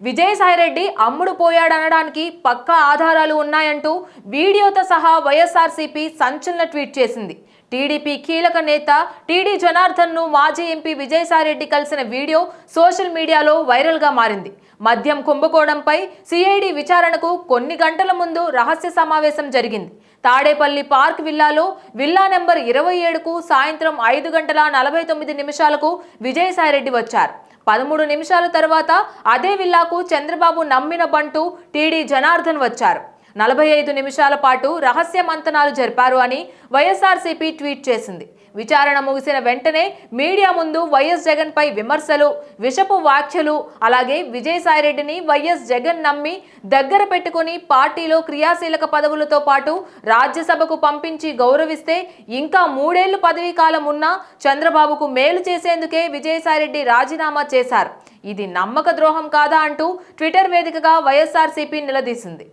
విజయసాయిరెడ్డి అమ్ముడు పోయాడనడానికి పక్కా ఆధారాలు ఉన్నాయంటూ వీడియోతో సహా వైఎస్ఆర్సీపీ సంచలన ట్వీట్ చేసింది. టీడీపీ కీలక నేత టీడీ జనార్దన్ను మాజీ ఎంపీ విజయసాయిరెడ్డి కలిసిన వీడియో సోషల్ మీడియాలో వైరల్గా మారింది. మద్యం కుంభకోణంపై సిఐడి విచారణకు కొన్ని గంటల ముందు రహస్య సమావేశం జరిగింది. తాడేపల్లి పార్క్ విల్లాలో విల్లా నెంబర్ 27కు సాయంత్రం 5:49 విజయసాయిరెడ్డి వచ్చారు. 13 నిమిషాల తర్వాత అదే విల్లాకు చంద్రబాబు నమ్మిన బంటూ టీడీ జనార్దన్ వచ్చారు. 45 నిమిషాల పాటు రహస్య మంతనాలు జరిపారు అని వైఎస్ఆర్సీపీ ట్వీట్ చేసింది. విచారణ ముగిసిన వెంటనే మీడియా ముందు వైఎస్ జగన్ పై విమర్శలు, విషపు వ్యాఖ్యలు, అలాగే విజయసాయిరెడ్డిని వైఎస్ జగన్ నమ్మి దగ్గర పెట్టుకుని పార్టీలో క్రియాశీలక పదవులతో పాటు రాజ్యసభకు పంపించి గౌరవిస్తే ఇంకా 3 ఏళ్లు పదవీ కాలం ఉన్నా చంద్రబాబుకు మేలు చేసేందుకే విజయసాయిరెడ్డి రాజీనామా చేశారు. ఇది నమ్మక ద్రోహం కాదా అంటూ ట్విట్టర్ వేదికగా వైఎస్ఆర్సీపీ నిలదీసింది.